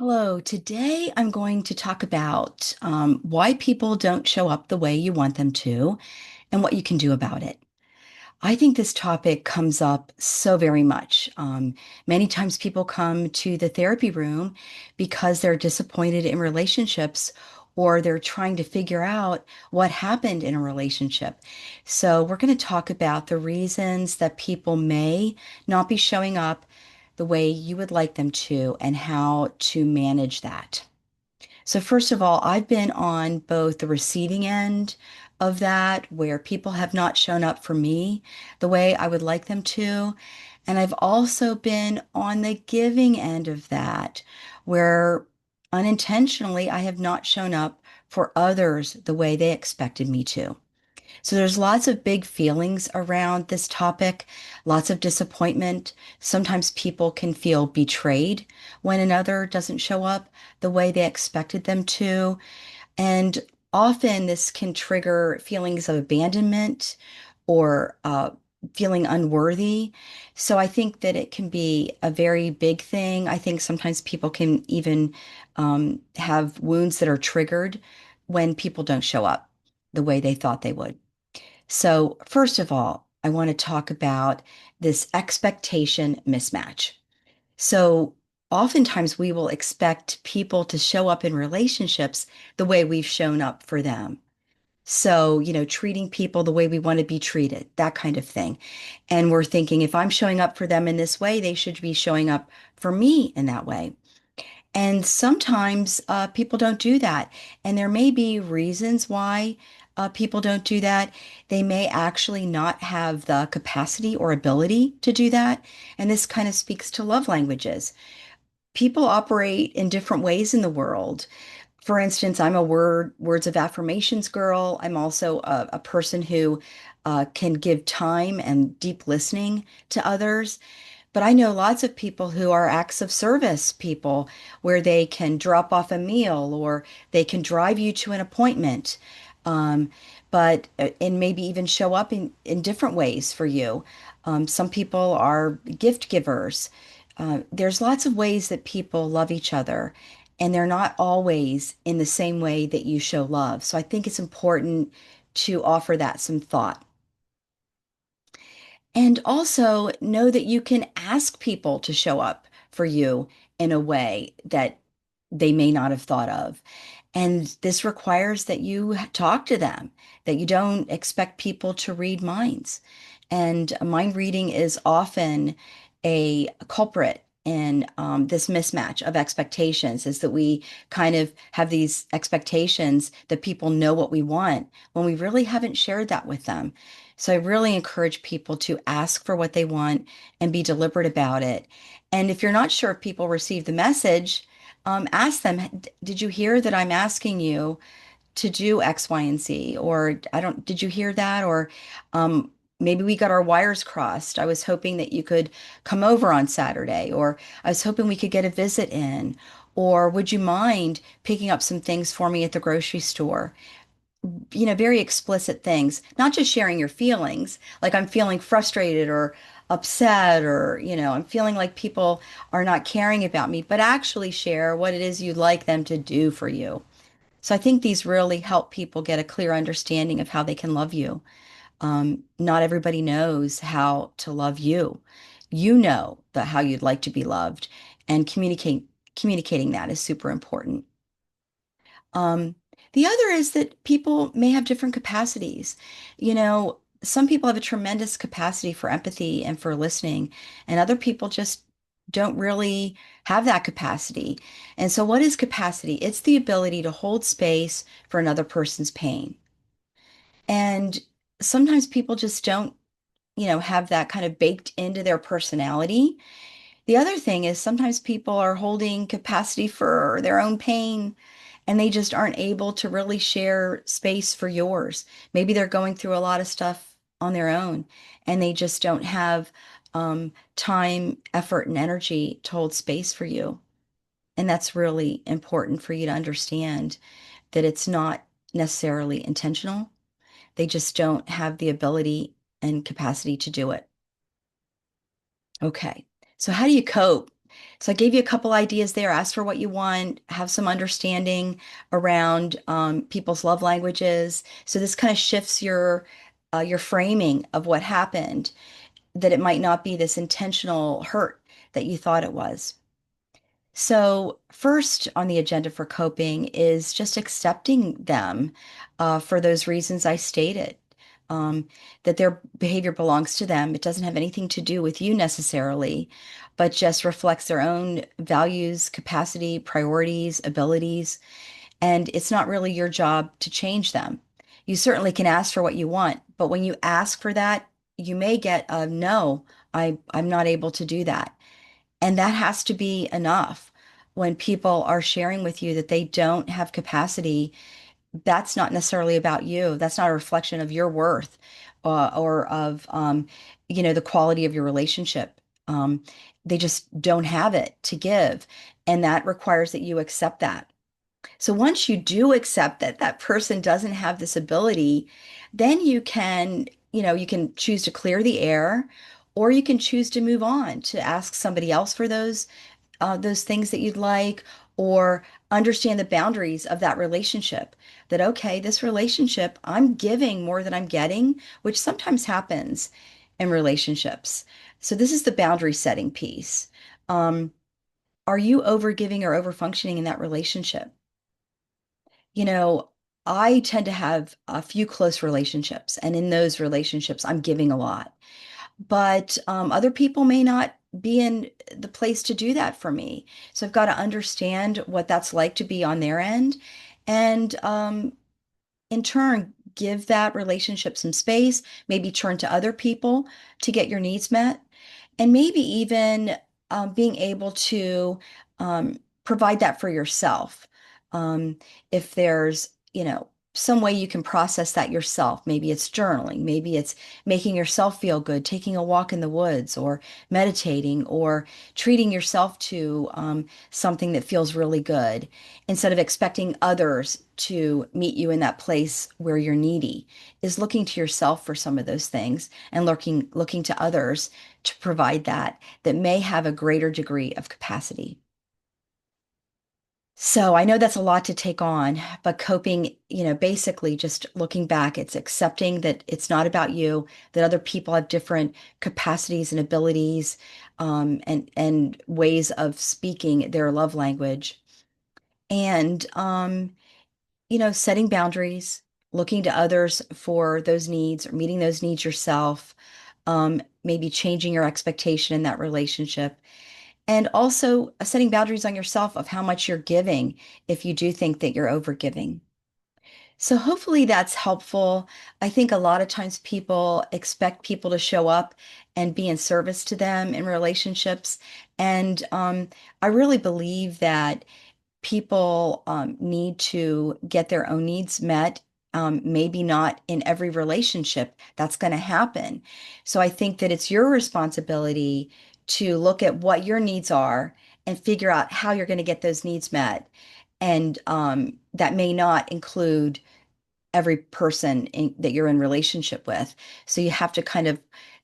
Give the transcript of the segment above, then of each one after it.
Hello, today I'm going to talk about why people don't show up the way you want them to and what you can do about it. I think this topic comes up so very much. Many times people come to the therapy room because they're disappointed in relationships or they're trying to figure out what happened in a relationship. So, we're going to talk about the reasons that people may not be showing up the way you would like them to and how to manage that. So, first of all, I've been on both the receiving end of that, where people have not shown up for me the way I would like them to. And I've also been on the giving end of that, where unintentionally I have not shown up for others the way they expected me to. So there's lots of big feelings around this topic, lots of disappointment. Sometimes people can feel betrayed when another doesn't show up the way they expected them to. And often this can trigger feelings of abandonment or feeling unworthy. So I think that it can be a very big thing. I think sometimes people can even have wounds that are triggered when people don't show up the way they thought they would. So, first of all, I want to talk about this expectation mismatch. So, oftentimes we will expect people to show up in relationships the way we've shown up for them. So, treating people the way we want to be treated, that kind of thing. And we're thinking if I'm showing up for them in this way, they should be showing up for me in that way. And sometimes people don't do that. And there may be reasons why people don't do that. They may actually not have the capacity or ability to do that. And this kind of speaks to love languages. People operate in different ways in the world. For instance, I'm a words of affirmations girl. I'm also a person who can give time and deep listening to others. But I know lots of people who are acts of service people where they can drop off a meal or they can drive you to an appointment, um, but and maybe even show up in different ways for you. Some people are gift givers. There's lots of ways that people love each other, and they're not always in the same way that you show love. So I think it's important to offer that some thought. And also know that you can ask people to show up for you in a way that they may not have thought of. And this requires that you talk to them, that you don't expect people to read minds. And mind reading is often a culprit in this mismatch of expectations, is that we kind of have these expectations that people know what we want when we really haven't shared that with them. So I really encourage people to ask for what they want and be deliberate about it. And if you're not sure if people receive the message, ask them, did you hear that I'm asking you to do X, Y, and Z? Or did you hear that? Or maybe we got our wires crossed. I was hoping that you could come over on Saturday, or I was hoping we could get a visit in. Or would you mind picking up some things for me at the grocery store? Very explicit things, not just sharing your feelings, like I'm feeling frustrated or upset, or, I'm feeling like people are not caring about me, but actually share what it is you'd like them to do for you. So I think these really help people get a clear understanding of how they can love you. Not everybody knows how to love you. You know that how you'd like to be loved, and communicating that is super important. Um, the other is that people may have different capacities. Some people have a tremendous capacity for empathy and for listening, and other people just don't really have that capacity. And so, what is capacity? It's the ability to hold space for another person's pain. And sometimes people just don't, have that kind of baked into their personality. The other thing is sometimes people are holding capacity for their own pain and they just aren't able to really share space for yours. Maybe they're going through a lot of stuff on their own and they just don't have time, effort, and energy to hold space for you. And that's really important for you to understand that it's not necessarily intentional. They just don't have the ability and capacity to do it. Okay. So how do you cope? So I gave you a couple ideas there. Ask for what you want, have some understanding around people's love languages. So this kind of shifts your framing of what happened, that it might not be this intentional hurt that you thought it was. So, first on the agenda for coping is just accepting them for those reasons I stated. Um, that their behavior belongs to them. It doesn't have anything to do with you necessarily, but just reflects their own values, capacity, priorities, abilities. And it's not really your job to change them. You certainly can ask for what you want, but when you ask for that, you may get a no, I'm not able to do that. And that has to be enough. When people are sharing with you that they don't have capacity, that's not necessarily about you. That's not a reflection of your worth or of, the quality of your relationship. Um, they just don't have it to give. And that requires that you accept that. So once you do accept that that person doesn't have this ability, then you can choose to clear the air, or you can choose to move on to ask somebody else for those things that you'd like, or understand the boundaries of that relationship. That, okay, this relationship, I'm giving more than I'm getting, which sometimes happens in relationships. So this is the boundary setting piece. Um, are you over giving or over functioning in that relationship? You know, I tend to have a few close relationships, and in those relationships, I'm giving a lot. But other people may not be in the place to do that for me. So I've got to understand what that's like to be on their end, and in turn, give that relationship some space, maybe turn to other people to get your needs met, and maybe even being able to provide that for yourself. Um, if there's, some way you can process that yourself, maybe it's journaling, maybe it's making yourself feel good, taking a walk in the woods, or meditating, or treating yourself to something that feels really good instead of expecting others to meet you in that place where you're needy, is looking to yourself for some of those things and looking to others to provide that may have a greater degree of capacity. So I know that's a lot to take on, but coping, basically just looking back, it's accepting that it's not about you, that other people have different capacities and abilities, and ways of speaking their love language. And setting boundaries, looking to others for those needs or meeting those needs yourself, maybe changing your expectation in that relationship, and also setting boundaries on yourself of how much you're giving if you do think that you're overgiving. So hopefully that's helpful. I think a lot of times people expect people to show up and be in service to them in relationships. And I really believe that people need to get their own needs met. Maybe not in every relationship that's going to happen. So I think that it's your responsibility to look at what your needs are and figure out how you're going to get those needs met. And that may not include every person that you're in relationship with. So you have to kind of,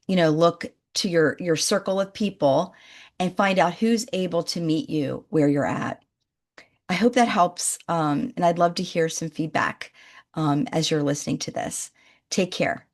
look to your circle of people and find out who's able to meet you where you're at. I hope that helps. And I'd love to hear some feedback as you're listening to this. Take care.